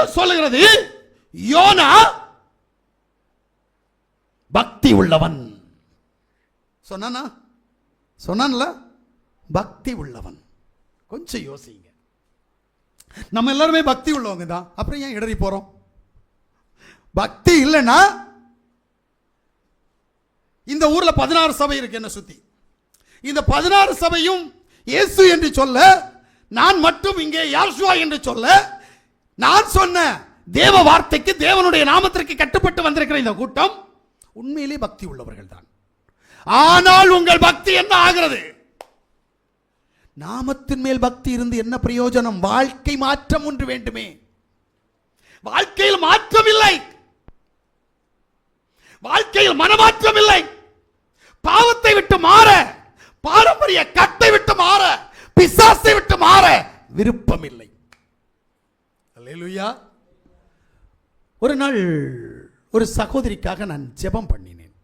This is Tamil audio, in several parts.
வேதம் சொல்லுகிறது யோனா பக்தி உள்ளவன். சொன்னான்ல பக்தி உள்ளவன். கொஞ்சம் யோசிங்க. நம்ம எல்லாருமே பக்தி உள்ளவங்க தான், அப்புறம் ஏன் இடறி போறோம்? பக்தி இல்லைன்னா இந்த ஊர்ல 16 சபை இருக்கு என்ன சுத்தி. இந்த 16 சபையும் இயேசு என்று சொல்ல, நான் மட்டும் இங்கே யாசுவா என்று சொல்ல, நான் சொன்ன தேவ வார்த்தைக்கு தேவனுடைய நாமத்திற்கு கட்டுப்பட்டு வந்திருக்கிற இந்த கூட்டம் உண்மையிலே பக்தி உள்ளவர்கள் தான். ஆனால் உங்கள் பக்தி என்ன ஆகிறது? நாமத்தின் மேல் பக்தி இருந்து என்ன பிரயோஜனம்? வாழ்க்கை மாற்றம் ஒன்று வேண்டுமே. வாழ்க்கையில் மாற்றம் இல்லை, வாழ்க்கையில் மனமாற்றம் இல்லை. பாவத்தை விட்டு மாற, பாரம்பரிய கட்டை விட்டு மாற, பிசாசை விட்டு மாற விருப்பம் இல்லை. அல்லேலூயா. ஒரு நாள் ஒரு சகோதரிக்காக நான் ஜெபம் பண்ணினேன்.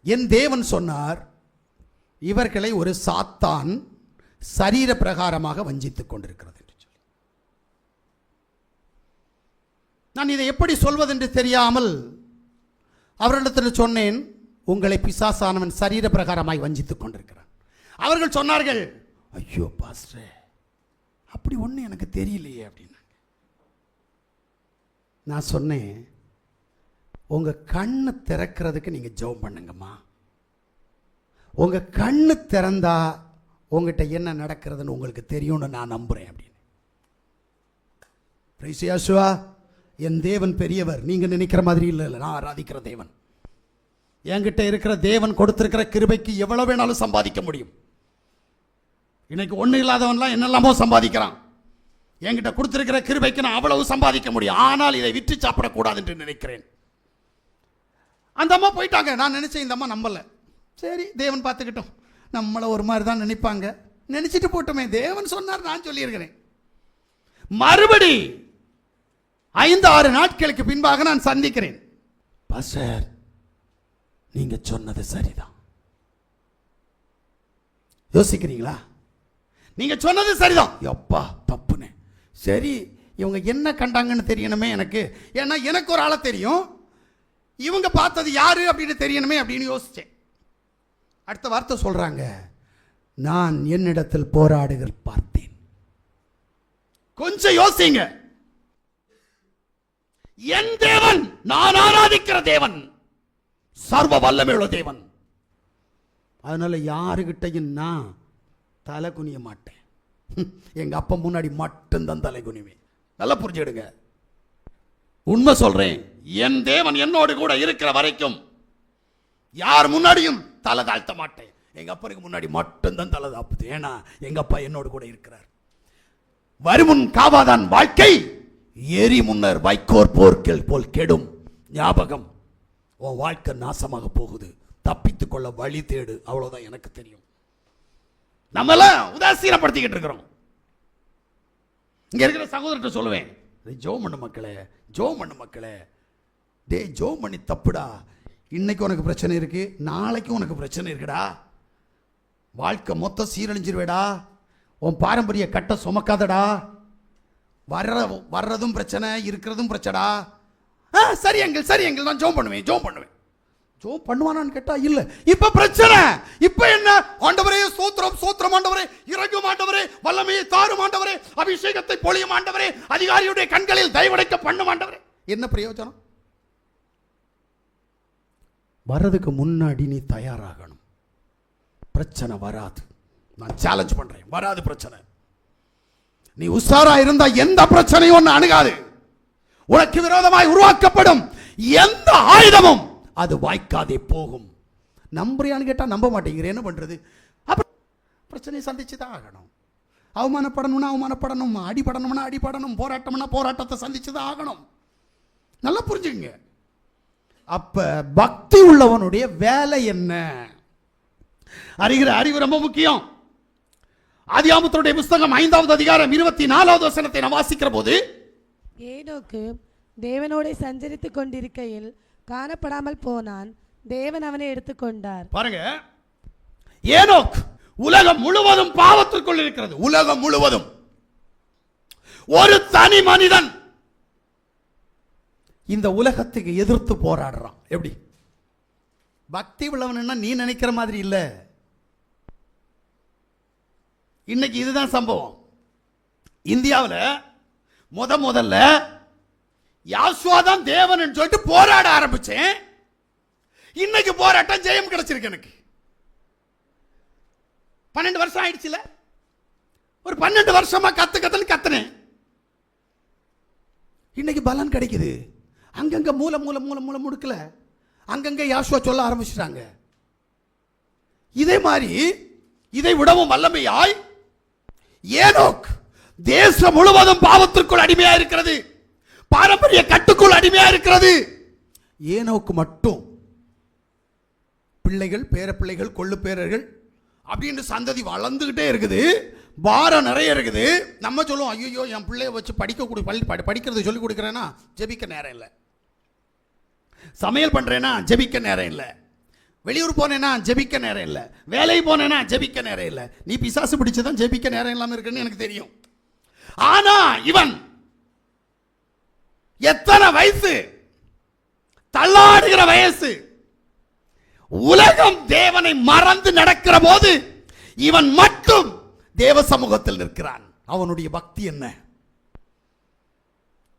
என் தேவன் சொன்னார், இவர்களை ஒரு சாத்தான் சரீர பிரகாரமாக வஞ்சித்துக் கொண்டிருக்கிறது என்று சொல்லி. நான் இதை எப்படி சொல்வதென்று தெரியாமல் அவரிடத்தில் சொன்னேன், உங்களை பிசாசானவன் சரீர பிரகாரமாய் வஞ்சித்துக் கொண்டிருக்கிறான். அவர்கள் சொன்னார்கள், ஐயோ பாஸ்டர், அப்படி ஒண்ணு எனக்கு தெரியலையே அப்படின்னாங்க. நான் சொன்னேன், உங்க கண்ணு திறக்கிறதுக்கு நீங்க ஜெபம் பண்ணுங்கம்மா. உங்க கண்ணு திறந்தா உங்ககிட்ட என்ன நடக்கிறதுன்னு உங்களுக்கு தெரியும்னு நான் நம்புறேன் அப்படின்னு. பிரைஸ் யாசுவா. என் தேவன் பெரியவர், நீங்க நினைக்கிற மாதிரி இல்லை. நான் ஆராதிக்கிற தேவன், என்கிட்ட இருக்கிற தேவன் கொடுத்திருக்கிற கிருபைக்கு எவ்வளவு வேணாலும் சம்பாதிக்க முடியும். இன்னைக்கு ஒண்ணு இல்லாதவன்லாம் என்னெல்லாமோ சம்பாதிக்கிறான். என்கிட்ட கொடுத்திருக்கிற கிருபைக்கு நான் அவ்வளவு சம்பாதிக்க முடியும். ஆனால் இதை விற்று சாப்பிடக்கூடாது என்று நினைக்கிறேன். அந்த அம்மா போயிட்டாங்க. நான் நினைச்சேன் இந்த அம்மா நம்பல. சரி, தேவன் பார்த்துக்கிட்டோம், நம்மளை ஒரு மாதிரி தான் நினைப்பாங்க, நினைச்சிட்டு போட்டோமே. தேவன் சொன்னார், நான் சொல்லியிருக்கிறேன். மறுபடி 5-6 நாட்களுக்கு பின்பாக நான் சந்திக்கிறேன். பாஸ்டர், நீங்க சொன்னது சரிதான். யோசிக்கிறீங்களா? நீங்க சொன்னது சரிதான். எப்பா தப்புன்னு. சரி, இவங்க என்ன கண்டாங்கன்னு தெரியணுமே எனக்கு. ஏன்னா எனக்கு ஒரு ஆளை தெரியும், இவங்க பார்த்தது யாரு அப்படின்னு தெரியணுமே அப்படின்னு யோசிச்சேன். அடுத்த வார்த்தை சொல்றாங்க, நான் என்னிடத்தில் போராடுகிற பார்த்தேன். கொஞ்சம் யோசிங்க. என் தேவன், நான் ஆராதிக்கிற தேவன் சர்வ வல்லமையுள்ள தேவன். அதனால யாருகிட்டையும் நான் தலை குனிய மாட்டேன். எங்க அப்பா முன்னாடி மட்டும்தான் தலை குனிவேன். நல்லா புரிஞ்சுடுங்க. உண்மை சொல்றேன், என் தேவன் என்னோடு கூட இருக்கிற வரைக்கும் யார் முன்னாடியும் தலை தாழ்த்த மாட்டேன். எங்க அப்பனுக்கு முன்னாடி மட்டும்தான் தலை தாப்புது. ஏன்னா எங்க அப்பா என்னோடு கூட இருக்கிறார். வருமுன் காவாதான் வாழ்க்கை, ஏறி முன்னர் வைக்கோர் போர்க்கில் போல் கெடும். ஞாபகம், உன் வாழ்க்கை நாசமாக போகுது, தப்பித்துக் கொள்ள வழி தேடு. அவ்வளவுதான் எனக்கு தெரியும். நம்ம எல்லாம் உதாசீனப்படுத்திக்கிட்டு இருக்கிறோம். இங்க இருக்கிற சகோதரர்கிட்ட சொல்லுவேன், ஜோம் பண்ணு மக்களே, ஜோம் பண்ணு மக்களே. டே, ஜோம் பண்ணி தப்புடா. இன்னைக்கு உனக்கு பிரச்சனை இருக்கு, நாளைக்கு உனக்கு பிரச்சனை இருக்குடா. வாழ்க்கை மொத்தம் சீரழிஞ்சிருவேடா. உன் பாரம்பரிய கட்ட சுமக்காதடா. வர்றதும் பிரச்சனை, இருக்கிறதும் பிரச்சனைடா. சரி எங்கள், சரி எங்கள், நான் ஜோம் பண்ணுவேன், ஜோம் பண்ணுவேன். ஜோம் பண்ணுவானான்னு கேட்டா இல்ல. இப்ப பிரச்சனை. இப்ப என்ன? ஆண்டவரே ஸ்தோத்திரம், ஸ்தோத்திரம் ஆண்டவரே, இறங்கும் ஆண்டவரே, வல்லமையை தாரும் ஆண்டவரே, அபிஷேகத்தை பொழியும் ஆண்டவரே, அதிகாரியுடைய கண்களில் தயவடைக்க பண்ணும் ஆண்டவரே. என்ன பிரயோஜனம்? வர்றதுக்கு முன்னாடி நீ தயாராகணும். பிரச்சனை வராது. நான் சேலஞ்ச் பண்றேன், வராது பிரச்சனை. நீ உஷாரா இருந்தா எந்த பிரச்சனையும் ஒன்று அணுகாது. உனக்கு விரோதமாய் உருவாக்கப்படும் எந்த ஆயுதமும் அது வாய்க்காதே போகும். நம்புறியான்னு கேட்டா நம்ப மாட்டேங்கிற. என்ன பண்றது? அப்புறம் பிரச்சனையை சந்திச்சு தான் ஆகணும். அவமானப்படணும்னா அவமானப்படணும், அடிபடணும்னா அடிபடணும், போராட்டம்னா போராட்டத்தை சந்திச்சு தான் ஆகணும். நல்லா புரிஞ்சுங்க. அப்ப பக்தி உள்ளவனுடைய வேலை என்ன? அறிவு ரொம்ப முக்கியம். ஆதியாகமத்தினுடைய புத்தகம் 5வது அதிகாரம் 24வது வசனத்தை நான் வாசிக்கிற போது, ஏனோக்கு தேவனோடு சஞ்சரித்துக் கொண்டிருக்கையில் காணப்படாமல் போனான், தேவன் அவனை எடுத்துக்கொண்டார். பாருங்க, ஏனோக் உலகம் முழுவதும் பாவத்திற்குள் இருக்கிறது. உலகம் முழுவதும் ஒரு தனி மனிதன் இந்த உலகத்துக்கு எதிர்த்து போராடுறான். எப்படி? பக்தி உள்ளவன் நீ நினைக்கிற மாதிரி இல்ல. இன்னைக்கு இதுதான் சம்பவம். இந்தியாவில் முதல்ல யாசுவா தான் தேவன் சொல்லிட்டு போராட ஆரம்பிச்சேன். இன்னைக்கு போராட்டம் ஜெயம் கிடைச்சிருக்கு. எனக்கு 12 வருஷம் ஆயிடுச்சுல. ஒரு 12 வருஷமா கத்துன்னு கத்துனேன். இன்னைக்கு பலன் கிடைக்குது. அங்கங்க மூல மூல மூல மூல முடுக்கல அங்கங்க யாசுவா சொல்ல ஆரம்பிச்சிட்டாங்க. இதே மாதிரி இதை விடவும் வல்லமையாய் ஏனோக் தேசம் முழுவதும் பாவத்திற்குள் அடிமையா இருக்கிறது, பாரம்பரிய கட்டுக்குள் அடிமையா இருக்கிறது. ஏனோக்கு மட்டும் பிள்ளைகள், பேரப்பிள்ளைகள், கொள்ளு பேரர்கள் அப்படின்னு சந்ததி வளர்ந்துகிட்டே இருக்குது. பாரம் நிறைய இருக்குது. நம்ம சொல்லுவோம், ஐயோ என் பிள்ளைய வச்சு படிக்கிறது சொல்லி கொடுக்குறேன்னா ஜெபிக்க நேரம் இல்லை, சமையல் பண்றேன்னா ஜெபிக்க நேரம் இல்லை, வெளியூர் போனேன்னா ஜெபிக்க நேரம் இல்லை, வேலை போனேன்னா ஜெபிக்க நேரம் இல்லை. நீ பிசாசு பிடிச்சதான் ஜெபிக்க நேரம் இல்லாம இருக்குன்னு எனக்கு தெரியும். ஆனா இவன் எத்தனை வயசு, தள்ளாடுகிற வயசு, உலகம் தேவனை மறந்து நடக்கிற போது இவன் மட்டும் தேவ சமூகத்தில் நிற்கிறான். அவனுடைய பக்தி என்ன?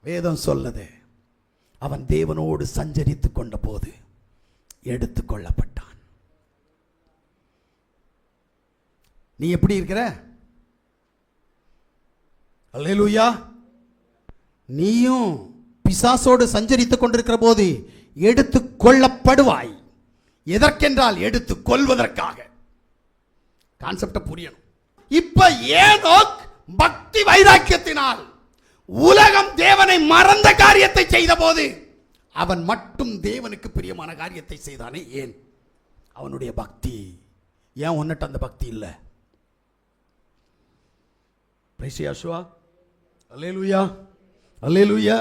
வேதம் சொல்லுது, அவன் தேவனோடு சஞ்சரித்துக் கொண்ட போது எடுத்துக் கொள்ளப்பட்டான். நீ எப்படி இருக்கிற? அல்லேலூயா. நீயும் பிசாசோடு சஞ்சரித்துக் கொண்டிருக்கிற போது எடுத்துக் கொள்ளப்படுவாய். எதற்கென்றால் எடுத்துக் கொள்வதற்காக. கான்செப்ட் புரியணும். இப்ப ஏனோக் பக்தி வைராக்கியத்தினால் உலகம் தேவனை மறந்த காரியத்தை செய்த போது அவன் மட்டும் தேவனுக்கு பிரியமான காரியத்தை செய்தானே. ஏன்? அவனுடைய பக்தி. ஏன் உன்னிட்ட அந்த பக்தி இல்லை? பிரைஸ் யாசுவா. அல்லேலூயா, அல்லேலூயா.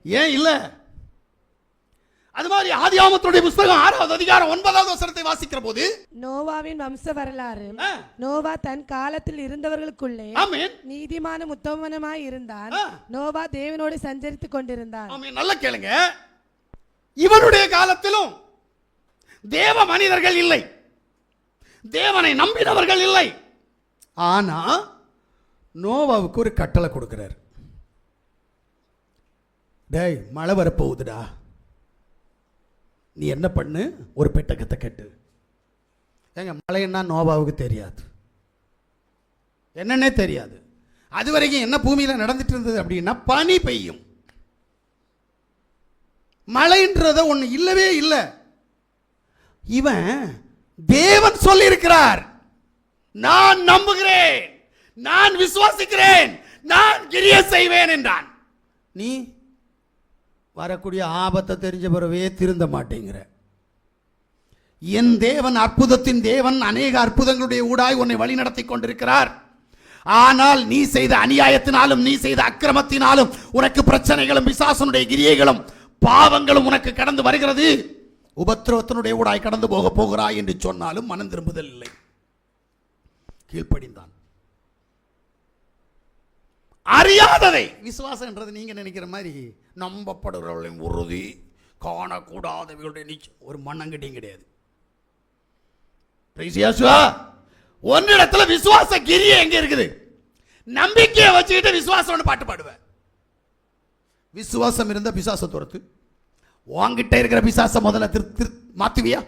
ஏன் இல்லை? அது மாதிரி ஆதியாகமத்தினுடைய புத்தகம் 6வது அதிகாரம் 9வது வசனத்தை வாசிக்கிற போது, நோவாவின் வம்ச வரலாறு. நோவா தன் காலத்தில் இருந்தவர்களுக்குள்ளே நீதிமானும் உத்தமனுமாய் இருந்தான். நோவா தேவனோடு சஞ்சரித்துக் கொண்டிருந்தான். நல்ல கேளுங்க. இவனுடைய காலத்திலும் தேவ மனிதர்கள் இல்லை, தேவனை நம்பினவர்கள் இல்லை. ஆனா நோவாவுக்கு ஒரு கட்டளை கொடுக்கிறார். டேய், மழை வரப்போகுதுடா, நீ என்ன பண்ணு, ஒரு பெட்டகத்தை கட்டு. ஏங்க, மழைன்னா நோவாவுக்கு தெரியாது, என்னன்னே தெரியாது. அது வரைக்கும் என்ன பூமியில் நடந்துட்டு இருந்தது அப்படின்னா, பனி பெய்யும், மழைன்றத ஒன்று இல்லவே இல்லை. இவன் தேவன் சொல்லி இருக்கிறார், நான் நம்புகிறேன், நான் விசுவாசிக்கிறேன், நான் கிரியை செய்வேன் என்றான். நீ வரக்கூடிய ஆபத்தை தெரிஞ்ச பிறவே திருந்த மாட்டேங்கிற. என் தேவன் அற்புதத்தின் தேவன், அநேக அற்புதங்களுடைய ஊடாய் உன்னை வழி நடத்தி கொண்டிருக்கிறார். ஆனால் நீ செய்த அநியாயத்தினாலும் நீ செய்த அக்கிரமத்தினாலும் உனக்கு பிரச்சனைகளும் பிசாசனுடைய கிரியைகளும் பாவங்களும் உனக்கு கடந்து வருகிறது. உபத்திரவத்தினுடைய ஊடாய் கடந்து போகிறாய் என்று சொன்னாலும் மனம் திரும்புதல் இல்லை. கீழ்ப்படிந்தான். அறியாததை விசுவாசம் என்றது நீங்க நினைக்கிற மாதிரி நம்பப்படுகிறவர்களின் உறுதி, காணக்கூடாதவர்களுடைய நிச்சயம், ஒரு மண்ணங்கட்டியும் கிடையாது. ஒன்னிடத்துல விசுவாச கிரியை எங்க இருக்குது? நம்பிக்கையை வச்சுக்கிட்டு விசுவாசம் பாட்டு பாடுவேன். விசுவாசம் இருந்த பிசாச துரத்து. வாங்கிட்ட இருக்கிற பிசாச முதல்ல மாத்துவியா?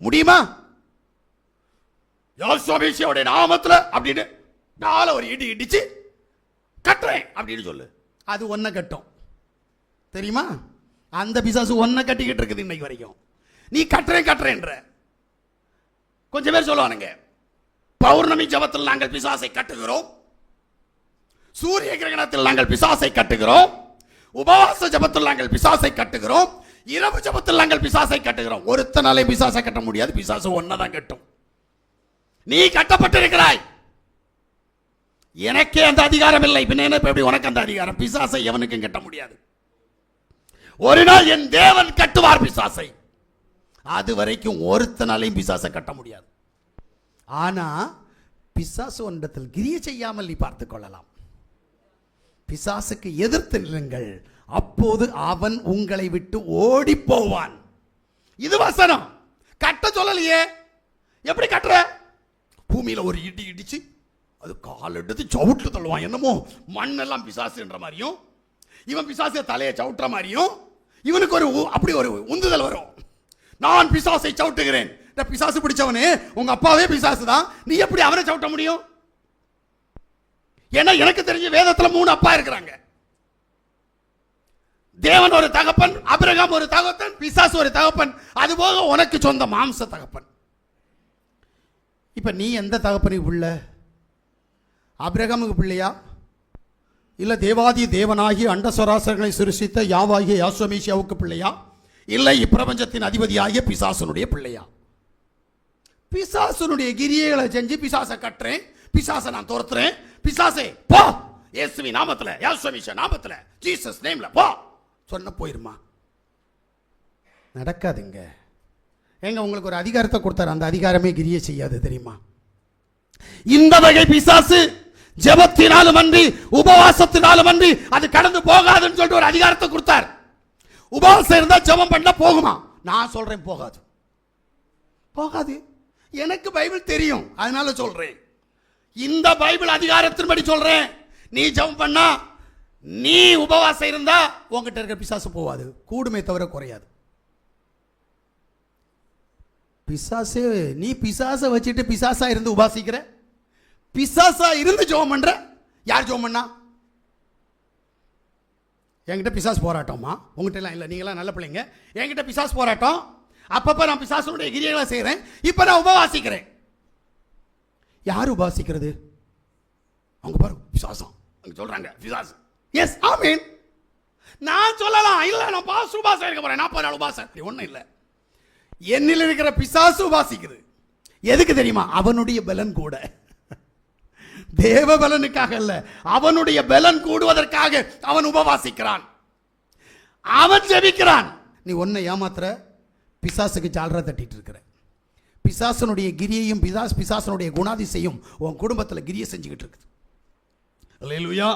முடியுமா? யோசுவாவுடைய நாமத்துல அப்படின்னு நாள ஒரு இடி இடிச்சு கட்டுறேன் அப்படின்னு சொல்லு. அது ஒன்ன கட்டும், தெரியுமா? அந்த பிசாசு ஒன்ன கட்டிக்கிட்டு இருக்குது இன்னைக்கு வரைக்கும். நீ கட்டுறேன்ற கொஞ்சம் பேர் சொல்லுவானுங்க, பௌர்ணமி ஜபத்தில் நாங்கள் பிசாசை கட்டுகிறோம், சூரிய கிரகணத்தில் நாங்கள் பிசாசை கட்டுகிறோம், உபவாச ஜபத்தில் நாங்கள் பிசாசை கட்டுகிறோம், இரவு ஜபத்தில் நாங்கள் பிசாசை கட்டுகிறோம். ஒருத்தனாலே பிசாசை கட்ட முடியாது, பிசாசு ஒன்னதான் கட்டும். நீ கட்டப்பட்டிருக்கிறாய். எனக்கே அந்த அதிகாரம் இல்லை, பின்ன எப்படி உனக்கு அந்த அதிகாரம்? பிசாசை எவனுக்கும் கட்ட முடியாது. ஒரு நாள் என் தேவன் கட்டுவார் பிசாசை. அது வரைக்கும் ஒருத்தனாலையும் பிசாசை கட்ட முடியாது. ஆனா பிசாசு ஒன்றத்தில் கிரியை செய்யாமல் நீ பார்த்துக் கொள்ளலாம். பிசாசுக்கு எதிர்த்து நில்லுங்கள், அப்போது அவன் உங்களை விட்டு ஓடி போவான். இது வசனம். கட்ட சொல்லலையே. எப்படி கட்டுற? பூமியில ஒரு இடி இடிச்சு அது கால் எடுத்து சவுட்டு தள்ளுவான். என்னமோ மண்ணெல்லாம் பிசாசுன்ற மாதிரியும், இவன் பிசாசை தலையை சவுட்டுற மாதிரியும் இவனுக்கு ஒரு அப்படி ஒரு உந்துதல் வரும். நான் பிசாசை சவுட்டுகிறேன். பிசாசு பிடிச்சவனே உங்க அப்பாவே பிசாசு தான், நீ எப்படி அவனை சவுட்ட முடியும்? ஏன்னா எனக்கு தெரிஞ்ச வேதத்துல 3 அப்பா இருக்கிறாங்க. தேவன் ஒரு தகப்பன், ஆபிரகாம் ஒரு தகப்பன், பிசாசு ஒரு தகப்பன், அதுபோக உனக்கு சொந்த மாம்ச தகப்பன். இப்ப நீ எந்த தகப்பனுக்கு பிள்ளை? ஆபிரகாமுக்கு பிள்ளையா, இல்ல தேவாதி தேவனாகி அண்டசராசரங்களை சிருஷ்டித்த யாவாகிய யாசோமேசியாவுக்கு பிள்ளையா, இல்லை இப்பிரபஞ்சத்தின் அதிபதியாகிய பிசாசனுடைய பிள்ளையா? பிசாசனுடைய கிரியைகளை செஞ்சு பிசாசை கட்டுறேன், பிசாசை நான் துரத்துறேன், பிசாசே போ இயேசுவின் நாமத்துல, யாசோமேசியா நாமத்துல, ஜீசஸ் நேம்ல போ சொன்ன போயிருமா? நடக்காதுங்க. எங்க உங்களுக்கு ஒரு அதிகாரத்தை கொடுத்தாரு, அந்த அதிகாரமே கிரியை செய்யாது தெரியுமா? இந்த வகை பிசாசு ஜெபத்தினாலும் அன்றி உபவாசத்தினாலும் அன்றி அது கடந்து போகாதுன்னு சொல்லிட்டு ஒரு அதிகாரத்தை கொடுத்தார். உபவாசம் இருந்தா ஜெபம் பண்ண போகுமா? நான் சொல்றேன் போகாது, போகாது. எனக்கு பைபிள் தெரியும், அதனால சொல்றேன். இந்த பைபிள் அதிகாரத்தின்படி சொல்றேன். நீ ஜெபம் பண்ணா, நீ உபவாசம் இருந்தா உங்ககிட்ட இருக்க பிசாசு போவாது, கூடுமே தவிர குறையாது. பிசாசு, நீ பிசாசை வச்சுட்டு பிசாசா இருந்து உபாசிக்கிற, பிசாசா இருந்து ஜெபம் பண்ற. யார் ஜெபம் பண்ணா? என்கிட்ட பிசாசு போராட்டமா? உங்ககிட்ட எல்லாம் இல்லை, நீங்களாம் நல்ல பிள்ளைங்க. என்கிட்ட பிசாசு போராட்டம். அப்பப்ப நான் பிசாசுடைய கிரியைகளை செய்கிறேன். இப்போ நான் உபவாசிக்கிறேன். யார் உபாசிக்கிறது? அவங்க பாரு பிசாசம் அங்க சொல்றாங்க பிசாசு. எஸ் ஆமென். நான் சொல்லலாம், இல்ல நான் பாஸ் உபாசம் இருக்க போறேன், 40 நாள் உபாசம். ஒன்றும் இல்லை, என்னில் இருக்கிற பிசாசு உபாசிக்குது. எதுக்கு தெரியுமா? அவனுடைய பலன் கூட, தேவ பலனுக்காக அல்ல, அவனுடைய பலன் கூடுவதற்காக அவன் உபவாசிக்கிறான், அவன் ஜெபிக்கிறான். நீ ஒன்னை ஏமாத்துற, பிசாசுக்கு ஜால்ரா தட்டிட்டு இருக்கிற. பிசாசனுடைய கிரியையும் பிசாசனுடைய குணாதிசையும் உன் குடும்பத்தில் கிரியை செஞ்சுக்கிட்டு இருக்குது. அல்லேலூயா.